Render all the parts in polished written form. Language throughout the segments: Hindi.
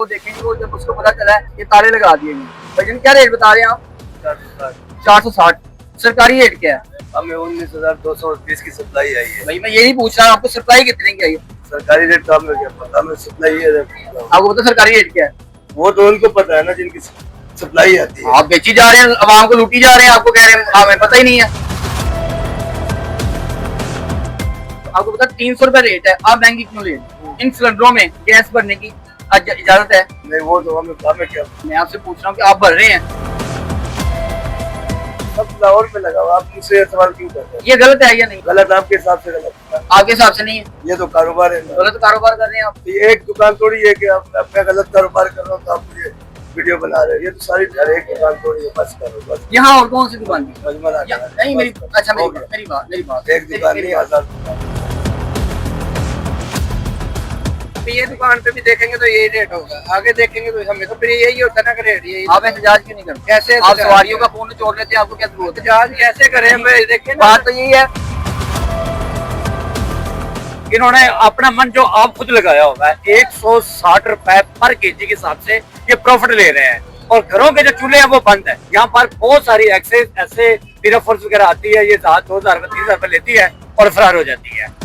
देखेंगे वो जब उसको पता चला है ये ताले लगा दिए गए। भाईजान क्या रेट बता रहे हैं आप? 460। सरकारी रेट क्या है? हमें 19,220 की सप्लाई आई है। भाई मैं यही पूछ रहा हूँ, आपको सप्लाई कितने की आई है? सरकारी रेट तो हमें क्या पता, हमें सप्लाई है। आपको पता सरकारी रेट क्या है? वो तो उनको पता है ना जिनकी सप्लाई आती है। आप बेची जा रहे हैं, आवाम को लूटी जा रहे हैं, आपको कह रहे हैं हमें पता ही नहीं है। आपको पता 300 रुपए रेट है, आप महंगी क्यों ले रहे हैं? इन सिलेंडरों में गैस भरने की इजाजत है? नहीं, वो तो हमें क्या। मैं आपसे पूछ रहा हूँ कि आप भर रहे हैं, सब लाहौर में लगा हुआ, आप मुझसे सवाल क्यों कर रहे हैं? ये गलत है या नहीं? गलत आपके हिसाब से गलत है। आपके हिसाब से नहीं है, ये तो कारोबार है ना। गलत कारोबार कर रहे हैं आप। तो ये एक दुकान थोड़ी है कि आप अपना गलत कारोबार कर रहा हूँ तो आप मुझे वीडियो बना रहे हैं। ये तो सारी एक दुकान थोड़ी है, बस करो बस। यहाँ और कौन सी दुकान थी? मजमन नहीं मेरी, अच्छा मेरी बात एक दुकान नहीं, आजाद दुकान। ये दुकान पे भी देखेंगे तो यही रेट होगा, आगे देखेंगे तो हमें तो फिर यही होता है ना कि रेट यही। आप एहतजाज क्यों नहीं करते? कैसे आप सवारियों का फोन छोड़ लेते हैं, आपको क्या जरूरत है? एहतजाज कैसे करें? देखिए बात तो यही है, इन्होंने अपना मन जो आप खुद लगाया होगा है 160 रुपए पर केजी के हिसाब से ये प्रॉफिट ले रहे हैं, और घरों के जो चूल्हे हैं वो बंद है। यहाँ पर बहुत सारी एक्सेस ऐसे फोर्स वगैरह आती है, ये 2,000 3,000 रुपए लेती है और फरार हो जाती है।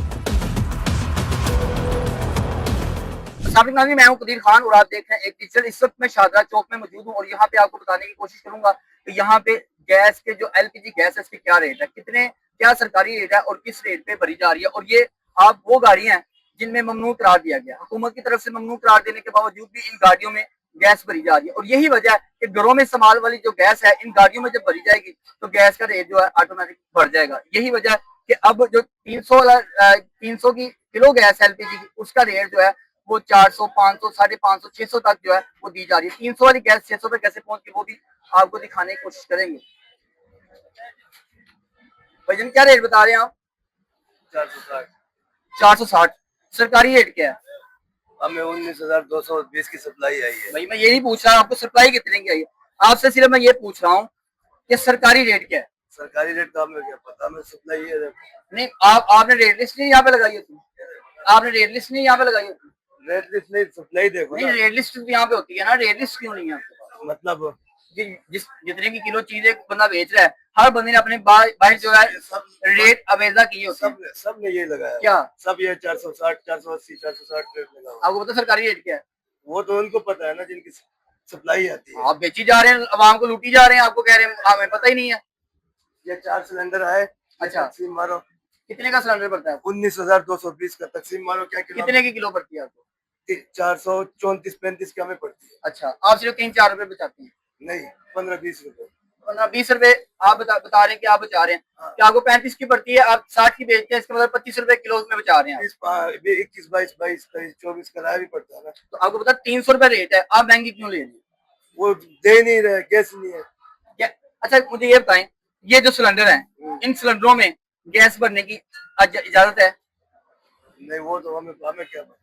साबिक नाज़रीन, मैं हूं कदीर खान और आप देख रहे हैं एक डिजिटल। इस वक्त मैं शाहदरा चौक में मौजूद हूं और यहाँ पे आपको बताने की कोशिश करूंगा कि यहाँ पे गैस के जो एलपीजी गैस है इसकी क्या रेट है, कितने क्या सरकारी रेट है और किस रेट पे भरी जा रही है। और ये आप वो गाड़ियां हैं जिनमें ममनू करार दिया गया, हुकूमत की तरफ से ममनू करार देने के बावजूद भी इन गाड़ियों में गैस भरी जा रही है। और यही वजह है कि घरों में इस्तेमाल वाली जो गैस है इन गाड़ियों में जब भरी जाएगी तो गैस का रेट जो है ऑटोमेटिक बढ़ जाएगा। यही वजह है कि अब जो 300 की किलो गैस एलपीजी की उसका रेट जो है वो 400, 500, 550, 600 तक जो है वो दी जा रही है। 300 वाली गैस 600 पे कैसे पहुंच गई वो भी आपको दिखाने की कोशिश करेंगे। भाईजान क्या रेट बता रहे हैं आप? 460। 460। सरकारी रेट क्या है? हमें 19,220 की सप्लाई आई है। भाई मैं यही पूछ रहा हूँ, आपको सप्लाई कितने की आई है? आपसे सिर्फ मैं ये पूछ रहा हूँ कि सरकारी रेट क्या है? सरकारी रेट तो हमें क्या पता, हमें सप्लाई है। नहीं, आपने रेट लिस्ट नहीं यहाँ पे लगाई होती? आपने रेट लिस्ट नहीं यहाँ पे लगाई होती? रेट लिस्ट नहीं, सप्लाई देखो नहीं, ना। रेट लिस्ट तो यहाँ पे होती है ना, रेट लिस्ट क्यों नहीं है आपके पास? मतलब जितने की किलो चीज एक बंदा बेच रहा है, हर बंदे ने अपने बाहर जो है रेट अवेजा किए होते हैं। सब ने ये लगाया क्या? सब ये 460, 480, 460 रेट लगा हुआ। आपको पता सरकारी रेट क्या है? वो तो उनको पता है ना जिनकी सप्लाई आती है। आप बेची जा रहे हैं, आवाम को लूटी जा रहे हैं, आपको कह रहे हैं हमें पता ही नहीं है। ये 4 सिलेंडर आए। अच्छा, तकसीम मारो। कितने का सिलेंडर पड़ता है? 19,220 का तकसीम मारो क्या किलो? कितने की किलो पड़ती है आपको? 434-35 की हमें पड़ती है। अच्छा, आप सिर्फ 3-4 रुपए बचाते हैं? नहीं, 15-20 रुपए। 15-20 रुपए आप बता रहे हैं कि आप बचा रहे हैं। हाँ। कि आपको 35 की पड़ती है, आप 60 की बेचते हैं, इसका मतलब 25 रुपए किलो में बचा रहे हैं। 21, 22, 23, 24 किराया भी पड़ता है ना। तो आपको पता 300 रुपए रेट है, आप महंगी क्यों ले रहे हैं? वो दे नहीं रहे, गैस नहीं है। क्या? अच्छा मुझे ये बताएं, ये जो सिलेंडर है इन सिलेंडरों में गैस भरने की इजाजत है? नहीं, वो तो हमें क्या पता।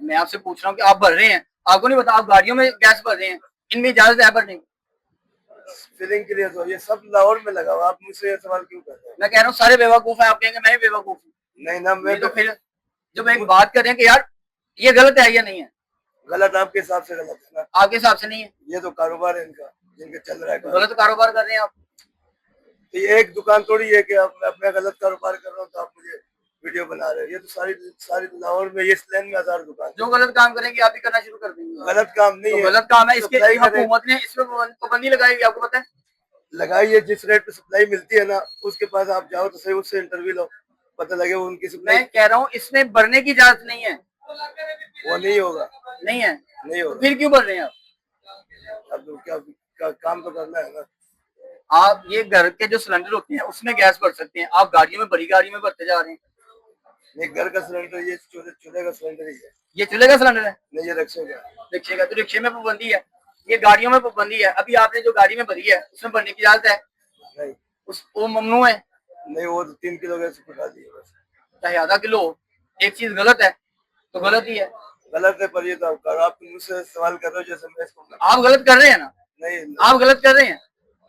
मैं आपसे पूछ रहा हूँ कि आप भर रहे हैं, आपको नहीं पता? आप गाड़ियों में गैस भर रहे हैं, इनमें इजाजत है भरने की? फिलिंग के लिए तो ये सब लाहौर में लगा हुआ, आप मुझसे ये सवाल क्यों कर रहे हैं? मैं कह रहा हूँ सारे बेवकूफ है, आप कहेंगे मैं भी बेवकूफ हूँ। नहीं ना, मैं तो फिर जब एक बात कर रहे हैं कि यार ये गलत है या नहीं है? गलत आपके हिसाब से गलत है ना। आपके हिसाब से नहीं है, ये तो कारोबार है इनका, जिनका चल रहा है तो गलत कारोबार कर रहे हैं आप। तो ये एक दुकान थोड़ी है कि आप मैं अपना गलत कारोबार कर रहा हूँ तो आप मुझे वीडियो बना रहे हैं। ये तो सारी लाहौर में, ये लेन में 1000 दुकान। जो गलत काम करेंगे आप भी करना शुरू कर देंगे। गलत काम नहीं है, गलत काम है, इसके सप्लाई हुकूमत ने इसमें पाबंदी लगाई हुई, आपको पता है? लगाई है। जिस रेट पे सप्लाई मिलती है ना उसके पास आप जाओ तो सही, उससे इंटरव्यू लो, पता लगे वो उनकी सप्लाई। मैं कह रहा हूँ इसमें भरने की इजाजत नहीं है। वो नहीं होगा, नहीं है, नहीं होगा। फिर क्यों भर रहे हैं आप? अब तो क्या काम तो करना है ना। आप ये घर के जो सिलेंडर होते हैं उसमें गैस भर सकते हैं, आप गाड़ियों में, बड़ी गाड़ी में भरते जा रहे हैं। ये घर का सिलेंडर, ये चूल्हे का सिलेंडर ही है। ये चूल्हे का सिलेंडर है? नहीं, ये रिक्शे का। रिक्शे का? तो रिक्शे में पाबंदी है, ये गाड़ियों में पाबंदी है। अभी आपने जो गाड़ी में भरी है उसमें भरने की इजाजत है? नहीं, वो ममनू है। नहीं, वो तो 3 किलो गैस पका दी है बस। चाहे आधा किलो, एक चीज गलत है तो गलत ही है। गलत है, पर ये तो आप मुझसे सवाल कर रहे हो जैसे मैं इसको। आप गलत कर रहे हैं ना? नहीं, आप गलत कर रहे हैं।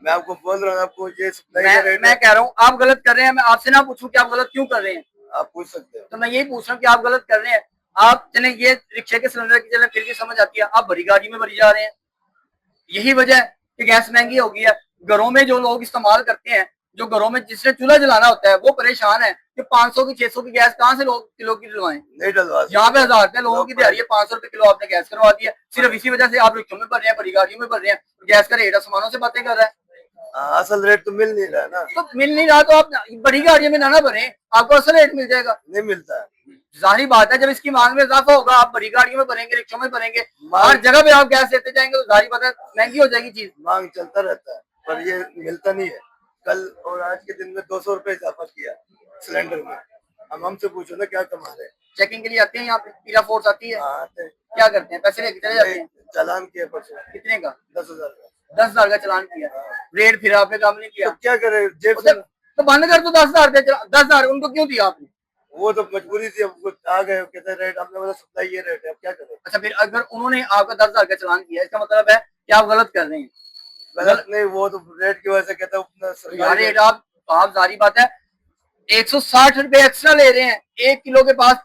मैं आपको बोल रहा हूँ, आपको ये सप्लाई का रेट मैं कह रहा हूँ आप गलत कर रहे हैं, मैं आपसे ना पूछूं कि आप गलत क्यों कर रहे हैं। आप पूछ सकते हो। तो मैं यही पूछ रहा हूँ कि आप गलत कर रहे हैं, आप चले ये रिक्शे के सिलेंडर की चले फिर भी समझ आती है, आप बड़ी गाड़ी में भरी जा रहे हैं। यही वजह है कि गैस महंगी हो गई है। घरों में जो लोग इस्तेमाल करते हैं, जो घरों में जिसने चूल्हा जलाना होता है, वो परेशान है कि 500 की 600 की गैस कहाँ से लोग किलो की डलवाएं। नहीं डलवा सकते। यहाँ पे 1000 रुपए लोगों की दिहाड़ी है, 500 रुपए किलो आपने गैस करवा दिया। सिर्फ इसी वजह से आप रिक्शों में भर रहे हैं, बड़ी गाड़ियों में भर रहे हैं, गैस का रेट आसमानों से बातें कर रहा है। असल रेट तो मिल नहीं रहा है ना, तो मिल नहीं रहा तो आप बड़ी गाड़ियों में ना भरें, आपको असल रेट मिल जाएगा। नहीं मिलता है। जाहिर बात है, जब इसकी मांग में इजाफा होगा, आप बड़ी गाड़ियों में भरेंगे, रिक्शों में भरेंगे, हर जगह पे आप गैस देते जाएंगे, तो जाहिर बात है महंगी हो जाएगी चीज। मांग चलता रहता है पर ये मिलता नहीं है। कल और आज के दिन में 200 रुपए इजाफा किया सिलेंडर में। हम हमसे पूछो ना क्या कमा रहे हैं। चेकिंग के लिए आते हैं यहाँ पे, पीरा फोर्स आती है, हाँ, आते हैं। क्या करते हैं, पैसे लेके चले जाते हैं। चालान किया परसों कितने का? 10,000 का। 10,000 का चालान किया, रेट फिर आपने काम नहीं किया तो क्या करे, जेब से तो बंद कर दो। 10,000 10,000 उनको क्यों दिया आपने? वो तो मजबूरी थी, अब आ गए कहते रेट, हमने बोला सप्लाई ये रेट है, अब क्या करें। अच्छा, फिर अगर उन्होंने आपका 10,000 का चालान किया, इसका मतलब है कि आप गलत कर रहे हैं। गलत नहीं, वो तो रेट की वजह से कहते हैं सरकारी रेट आप जारी बात है 160 रुपए एक्स्ट्रा ले रहे हैं 1 किलो के पास।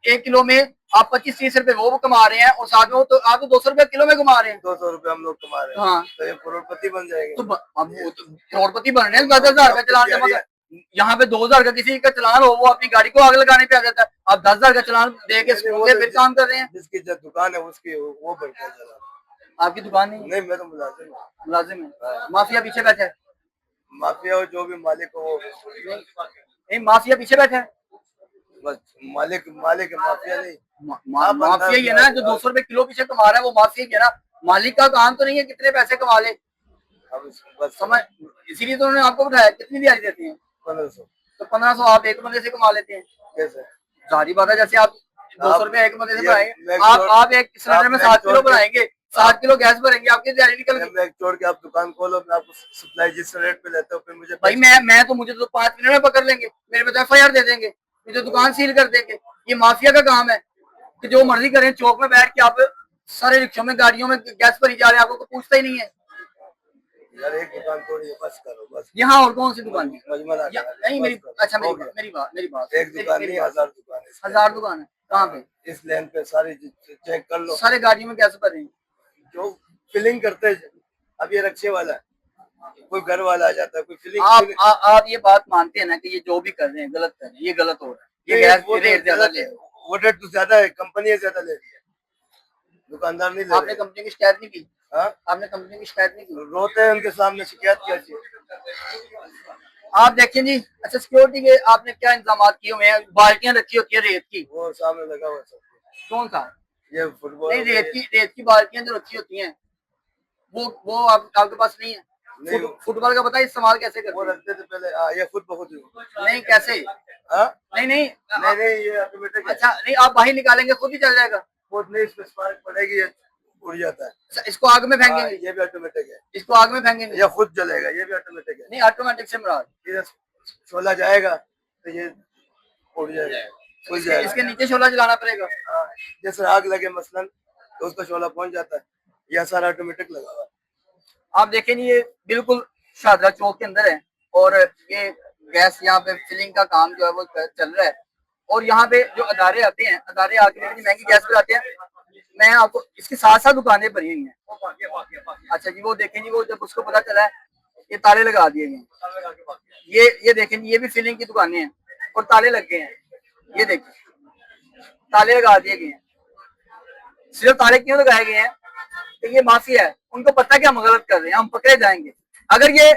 1 किलो में आप 25-30 रुपए वो कमा रहे हैं, और साथ में तो आप तो 200 रुपए किलो में कमा रहे हैं। 200 रुपए हम लोग कमा रहे हैं। हाँ, तो ये करोड़पति बन जाएंगे। तो अब वो तो करोड़पति बन रहे हैं। 10,000 का चालान जमा कर, यहाँ पे 2,000 का किसी का चालान हो, वो अपनी गाड़ी को आग लगाने पे आ जाता है। आप 10,000 का चालान दे के फिर काम कर रहे हैं। जिसकी जो दुकान है उसकी वो भरता है चालान। आपकी दुकान नहीं है? नहीं, मैं तो मुलाजिम हूँ। मुलाजिम है, माफिया पीछे बैठा है। माफिया हो जो भी मालिक हो वो नहीं, माफिया पीछे बैठा है। बस मालिक मालिक है, माफिया नहीं। माफिया ही है ना, जो 200 रुपए किलो पीछे कमा रहा है, वो माफिया ही है ना। मालिक का काम तो नहीं है कितने पैसे कमा ले, अब बस समझ, इसीलिए तो उन्होंने आपको बिठाया। कितनी दिहाड़ी देते हैं? 1500। तो 1500 आप एक बंदे से कमा लेते हैं। कैसे? जारी बात है, जैसे आप 200 रुपए एक बंदे से ये बनाएंगे, मैं आप एक सिलेंडर में 7 किलो बनाएंगे, 7 किलो गैस भरेंगे, आपकी दिहाड़ी निकल गई। मैं छोड़ के आप दुकान खोलो, मैं आपको सप्लाई जिस रेट पे लेते हो फिर मुझे भाई मुझे तो 5 मिनट में पकड़ लेंगे, मेरे पे तो FIR दे देंगे, मुझे दुकान सील कर देंगे। ये माफिया का काम है कि जो मर्जी करें, चौक में बैठ के आप सारे रिक्शों में गाड़ियों में गैस भरी जा रहे हैं, आपको कोई पूछता ही नहीं है। यार एक दुकान थोड़ी है, बस करो बस। यहाँ और कौन सी दुकान है? मजमल आ गया। नहीं, मेरी बस करो। अच्छा हो गया। मेरी बात एक दुकान नहीं, 1000 दुकान है। 1000 दुकान है। कहाँ पे? इस लाइन पे सारी चेक कर लो। सारे गाड़ियों में गैस भरे हैं। जो फिलिंग करते हैं, अब ये रिक्शे वाला है, कोई घर वाला आ जाता है, कोई फिलिंग। आप ये बात मानते हैं ना कि ये जो भी कर रहे हैं गलत कर रहे हैं, ये गलत हो रहा है, ये गैस वो रेट ज्यादा ले, वो रेट तो ज्यादा है, कंपनी ज्यादा ले रही है, दुकानदार नहीं ले आपने रही है। कंपनी की शिकायत नहीं की? हाँ? आपने कंपनी की शिकायत नहीं की? रोते हैं उनके सामने, शिकायत क्या चाहिए। आप देखें जी। अच्छा, सिक्योरिटी के आपने क्या इंतजाम किए हुए हैं? बाल्टियां रखी होती है रेत की, वो सामने लगा हुआ सब। कौन सा? ये फुटबॉल नहीं, रेत की बाल्टियां जो रखी होती हैं, वो आपके पास नहीं है? नहीं, फुटबॉल का बताइए इस्तेमाल कैसे वो करते रखते थे पहले। ये खुद बहुत हैं? नहीं, कैसे? हाँ? नहीं, नहीं ये ऑटोमेटिक है। अच्छा, नहीं, आप बाहर निकालेंगे खुद ही चल जाएगा? खुद नहीं, इसमें स्पार्क पड़ेगी, ये उड़ जाता है। अच्छा, इसको आग में हाँ, फेंकेंगे? ये भी ऑटोमेटिक है। इसको आग में फेंकेंगे? ये खुद जलेगा, ये भी ऑटोमेटिक है। नहीं, ऑटोमेटिक से मुराद ये शोला जाएगा तो ये उड़ जाएगा, खुल जाएगा। इसके नीचे शोला जलाना पड़ेगा? हाँ, जैसे आग लगे मसलन तो उसका शोला पहुंच जाता है। यह सारा ऑटोमेटिक लगा हुआ है। आप देखें जी, ये बिल्कुल शाहदरा चौक के अंदर है, और ये गैस यहाँ पे फिलिंग का काम जो है वो चल रहा है। और यहाँ पे जो अदारे आते हैं, अदारे आके इतनी महंगी गैस पर आते हैं। मैं आपको इसके साथ साथ दुकानें भरी हुई हैं। अच्छा जी, वो देखें जी, वो जब उसको पता चला है, ये ताले लगा दिए गए। ये देखें जी, ये भी फिलिंग की दुकानें हैं और ताले लग गए हैं। ये देखें, ताले लगा दिए गए हैं। सिर्फ ताले क्यों लगाए गए हैं? कि ये माफिया है, उनको पता है कि हम गलत कर रहे हैं, हम पकड़े जाएंगे। अगर ये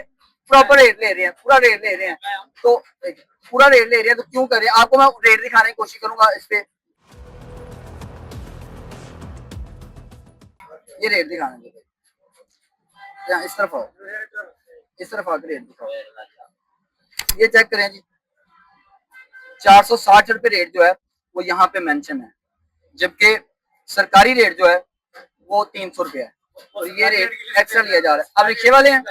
प्रॉपर रेट ले रहे हैं, पूरा रेट ले रहे हैं, तो पूरा रेट ले रहे हैं तो क्यों कर रहे हैं? आपको मैं रेट दिखाने की कोशिश करूंगा इस पे। ये रेट दिखाने दे, यहाँ इस तरफ आओ, इस तरफ आकर रेट दिखाओ। ये चेक करें जी, 460 रुपए रेट जो है वो यहाँ पे मेंशन है, जबकि सरकारी रेट जो है वो 300 रुपए है, और ये रेट एक्स्ट्रा लिया जा रहा है। अब रिक्शे वाले हैं,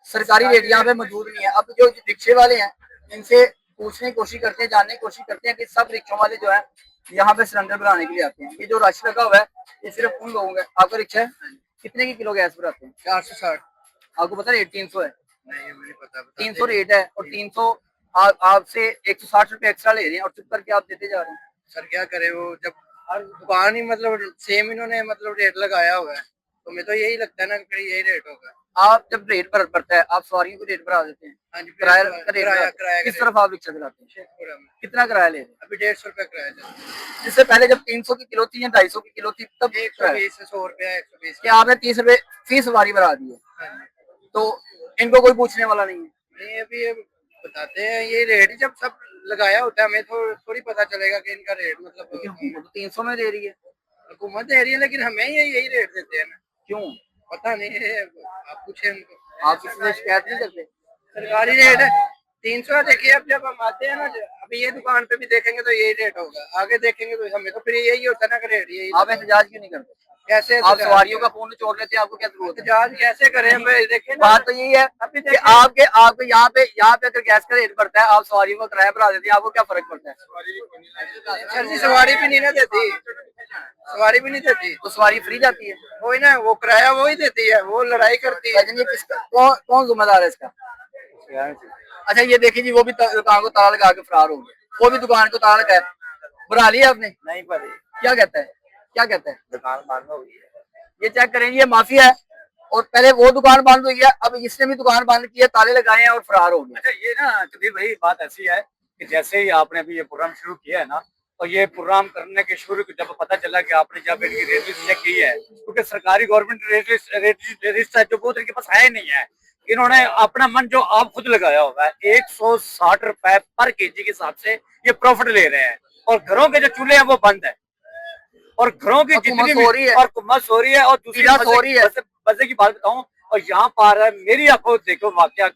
सरकारी रेट यहाँ पे मौजूद नहीं है। अब जो रिक्शे वाले हैं, इनसे पूछने की कोशिश करते हैं, जानने की कोशिश करते हैं कि सब रिक्शों वाले जो है यहाँ पे सिलेंडर भराने के लिए आते हैं। ये जो रश लगा हुआ है, ये सिर्फ उन लोगों का। आपका रिक्शा है, कितने की किलो गैस भराते हैं? 460। आपको पता रेट 300 है? नहीं, ये मुझे पता। 300 रेट है, और 300 आपसे 160 रुपए एक्स्ट्रा ले रहे हैं, और चुप करके आप देते जा रहे हैं। सर क्या करे वो, जब हर दुकान ही मतलब सेम इन्होंने मतलब रेट लगाया हुआ है, तो मैं तो यही लगता है ना कि फिर यही रेट होगा। आप जब रेट बढ़ता है आप सवारियों को रेट बढ़ा देते हैं, हाँ जी, किराया फिर का रेट किराया बढ़ाते हैं। किराया किस का तरफ आप रिक्शा चलाते हैं? शेखपुरा में कितना किराया ले रहे हैं? अभी 150 रुपया किराया चल रहा इससे पहले जब 300 की किलो थी या 250 की किलो थी तब है। किराया? 120 से 100 रुपया, 120 कि आपने 30 रुपए फी सवारी बढ़ा दी है, हाँ जी। तो इनको कोई पूछने वाला नहीं है। नहीं अभी ये बताते हैं ये रेट ही जब सब लगाया होता है, हमें थोड़ी पता चलेगा कि इनका रेट मतलब क्योंकि हुकूमत तो 300 में दे रही है। हुकूमत दे रही है, लेकिन हमें यही रेट देते हैं ना। क्यों? पता नहीं है, आप पूछे उनको। आप किसी से शिकायत नहीं करते? सरकारी रेट है 300 है। देखिए अब जब हम आते हैं ना, अभी ये दुकान पे भी देखेंगे तो यही रेट होगा, आगे देखेंगे तो हमें तो फिर यही होता है ना कि रेट यही। आप एहतजाज क्यों नहीं करते? कैसे आप सवारियों का फोन छोड़ लेते हैं, आपको क्या जरूरत है? एहतजाज कैसे करें भाई? देखिए ना, बात तो यही है अभी कि देखिए आपके आपके यहाँ पे अगर गैस का रेट बढ़ता है, आप सवारियों का किराया बढ़ा देते हैं, आपको क्या फर्क पड़ता है? सर जी सवारी भी नहीं ना देती, सवारी भी नहीं देती, तो सवारी फ्री जाती है। वही ना, वो किराया वही देती है, वो लड़ाई करती है। लेकिन ये किसका कौन जिम्मेदार है इसका? अच्छा ये देखिए जी, वो भी दुकान को ताला लगा के फरार हो गया, वो भी दुकान को ताला लगाया। बुला लिया आपने? नहीं पर क्या कहता है, क्या कहता है? दुकान बंद हो गई है। ये चेक करें, ये माफिया है। और पहले वो दुकान बंद हुई है, अब इसने भी दुकान बंद की है, ताले लगाए हैं और फरार हो गया। अच्छा ये ना कबीर भाई बात ऐसी है कि जैसे ही आपने अभी ये प्रोग्राम शुरू किया है ना, और ये प्रोग्राम करने के शुरू जब पता चला कि आपने जब इनकी रेट लिस्ट चेक की है, क्योंकि सरकारी गवर्नमेंट रेट लिस्ट है जो बहुत इनके पास है नहीं है, इन्होंने अपना मन जो आप खुद लगाया हुआ है 160 रुपए पर केजी के हिसाब से ये प्रॉफिट ले रहे हैं, और घरों के जो चूल्हे हैं वो बंद है, और घरों की जितनी हो रही है, और कुम्मस हो रही है, और दूसरी हो रही है। मजे की बात बताऊं, और यहाँ पर मेरी आंखों देखो वाकया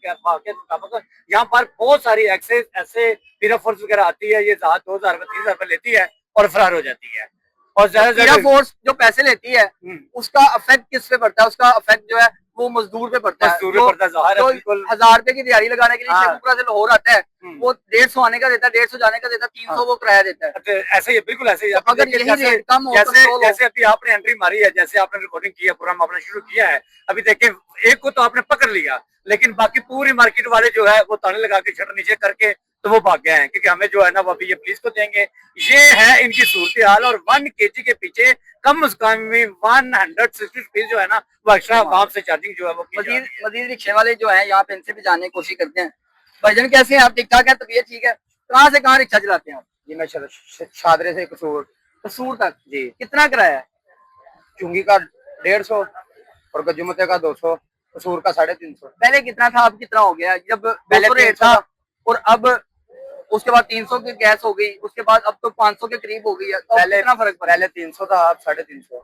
यहाँ पर बहुत सारी एक्सेस ऐसे पीरा फोर्स वगैरह आती है, ये 2000 का 3000 रुपए लेती है और फरार हो जाती है। और पीरा फोर्स जो पैसे लेती है उसका अफेक्ट किस पे पड़ता है? उसका अफेक्ट जो है वो मजदूर पे पड़ता है। मजदूर पे पड़ता है, ज़ाहिर है, जो बिल्कुल। 1000 रुपए की दिहाड़ी लगाने के लिए हाँ। शेखपुरा से लाहौर आता है, वो 150 आने का देता है, 150 जाने का देता है, 300 वो किराया देता है। ऐसे ही बिल्कुल ऐसे ही तो अगर देखिए, यही रेट कम हो, जैसे कंट्रोल हो। जैसे अभी आपने एंट्री मारी है, जैसे आपने रिकॉर्डिंग की है, प्रोग्राम आपने शुरू किया है, अभी देखिए एक को तो आपने पकड़ लिया, लेकिन बाकी पूरी मार्केट वाले जो है वो ताले लगा के शटर नीचे करके तो वो भाग गए हैं, क्योंकि हमें जो है ना वो अभी ये पुलिस को देंगे। ये है इनकी सूरत हाल, और 1 kg के पीछे कम से कम में 160 रुपीज जो है ना वो एक्स्ट्रा वहां से चार्जिंग जो है वो की जा रही है। मजीद रिक्शे वाले जो है यहाँ पे, इनसे भी जानने की कोशिश करते हैं। भाईजान कैसे हैं आप? ठीक ठाक है? तबीयत ठीक है? कहाँ से कहाँ रिक्शा चलाते हैं आप? जी मैं शादरे से कसूर तक जी, कितना किराया है? चुंगी का 150 और गजुमते का 200, कसूर का 350। पहले कितना था, अब कितना हो गया? जब पहले 200 रेट 300 था और अब उसके बाद 300 की गैस हो गई, उसके बाद अब तो 500 के करीब हो गई है, तो अब पहले कितना फर्क पड़ा? पहले 300 था, अब 350।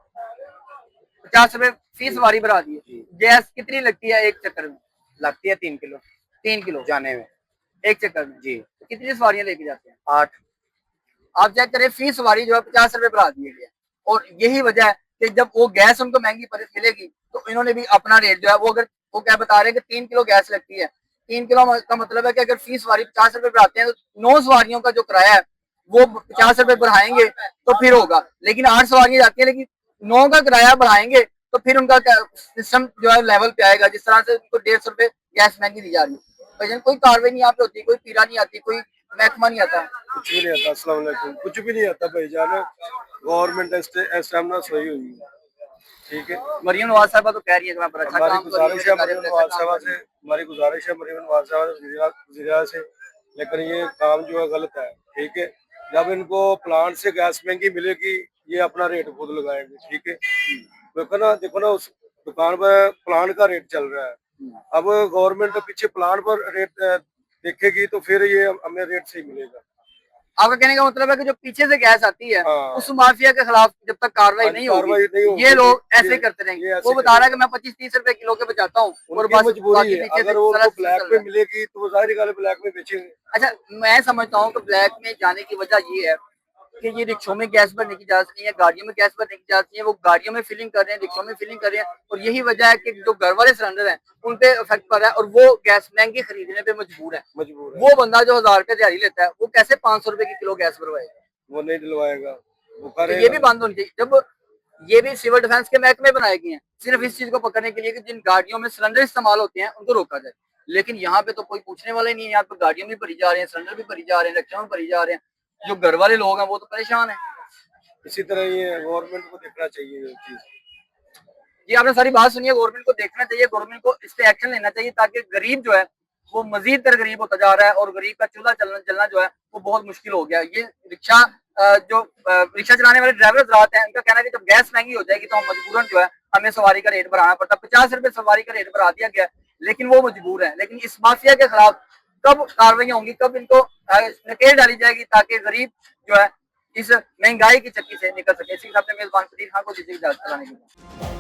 50 रुपए फी सवारी बढ़ा दी है। गैस कितनी लगती है एक चक्कर में? लगती है 3 किलो 3 किलो जाने में एक चक्कर में जी। तो कितनी सवारियां लेके जाते हैं? 8। आप चेक करें, फी सवारी जो है 50 रुपए बढ़ा दिए गए, और यही वजह है कि जब वो गैस उनको महंगी मिलेगी तो इन्होंने भी अपना रेट जो है वो, अगर वो क्या बता रहे हैं कि 3 किलो गैस लगती है, 3 किलो का मतलब है कि अगर फी सवारी 50 रुपए बढ़ाते हैं तो 9 सवारियों का जो किराया है वो 50 रुपए बढ़ाएंगे तो फिर होगा। लेकिन 8 सवारियां जाती है, लेकिन 9 का किराया बढ़ाएंगे तो फिर उनका सिस्टम जो है लेवल पे आएगा, जिस तरह से उनको 150 रुपए गैस महंगी दी जा रही है। कोई कार्रवाई नहीं यहाँ पे होती, कोई पीरा नहीं आती, कोई महकमा नहीं आता। कुछ भी नहीं आता। अस्सलाम वालेकुम। कुछ भी नहीं आता भाईजान, गवर्नमेंट इस टाइम ना सोई हुई है, ठीक है। मरियम नवाज साहबा तो कह रही है कि मैं बड़ा अच्छा हमारी काम कर रही हूँ, गुजारिश है मेरे मरीम कार्य नवाज अच्छा साहबा काम कर से, रही हूँ। हमारी गुजारिश है मरीम नवाज साहबा वज़ीर से, लेकिन ये काम जो है गलत है, ठीक है। जब इनको प्लांट से गैस महंगी मिलेगी ये अपना रेट खुद लगाएंगे, ठीक है। देखो ना उस दुकान पर प्लांट का रेट चल रहा है, अब गवर्नमेंट पीछे प्लांट पर रेट देखेगी तो फिर ये हमें रेट सही मिलेगा। आपका कहने का मतलब है कि जो पीछे से गैस आती है हाँ। उस माफिया के खिलाफ जब तक कार्रवाई नहीं कार्रवाई नहीं होगी होगी, ये लोग ये- ऐसे करते रहेंगे। ये ऐसे वो बता रहा है कि करेंगे। मैं 25-30 रुपए किलो के बचाता हूँ और उनकी बस मजबूरी बाकी है, पीछे से अगर वो सारा उनको चल ब्लैक रहा में है। मिलेगी तो वो जाहिर गल ब्लैक में बेचेंगे। अच्छा, मैं समझता हूँ कि ब्लैक में जाने की वजह ये है कि ये रिक्शों में गैस भरने की इजाजत नहीं है, गाड़ियों में गैस भरने की इजाजत नहीं है, वो गाड़ियों में फिलिंग कर रहे हैं, रिक्शों में फिलिंग कर रहे हैं, और यही वजह है कि जो घर वाले सिलेंडर हैं उन पे इफेक्ट पड़ रहा है और वो गैस महंगी खरीदने पे मजबूर है। वो बंदा जो 1000 रुपए दिहाड़ी लेता है वो कैसे 500 रुपए की किलो गैस भरवाएगा? वो नहीं दिलवाएगा, वो तो करेगा। ये भी बंद होनी चाहिए। जब ये भी सिविल डिफेंस के महकमे बनाए गए हैं सिर्फ इस चीज को पकड़ने के लिए कि जिन गाड़ियों में सिलेंडर इस्तेमाल होते हैं उनको रोका जाए, लेकिन यहाँ पे तो कोई पूछने वाला ही नहीं है। यहाँ पे गाड़ियों में भरी जा रहे हैं, सिलेंडर भी भरी जा रहे हैं, रिक्शा में भरी जा रहे हैं, जो घर वाले लोग हैं वो तो परेशान है। इसी तरह ये गवर्नमेंट को देखना चाहिए ये चीज। जी आपने सारी बात सुनी है, गवर्नमेंट को देखना चाहिए, गवर्नमेंट को इस पे एक्शन लेना चाहिए ताकि गरीब जो है वो मजीद तर गरीब होता जा रहा है और गरीब का चूल्हा चलना जो है वो बहुत मुश्किल हो गया। ये रिक्शा रिक्शा चलाने वाले ड्राइवर रात हैं, उनका कहना है कि जब गैस महंगी हो जाएगी तो हम मजबूरन जो है हमें सवारी का रेट बढ़ाना पड़ता। 50 रुपए सवारी का रेट बढ़ा दिया गया, लेकिन वो मजबूर है। लेकिन इस माफिया के खिलाफ कब कार्रवाइयां होंगी, कब इनको नकेल डाली जाएगी ताकि गरीब जो है इस महंगाई की चक्की से निकल सके। इसी के साथ मेजबान कदीर खान को दीजिए इजाजत।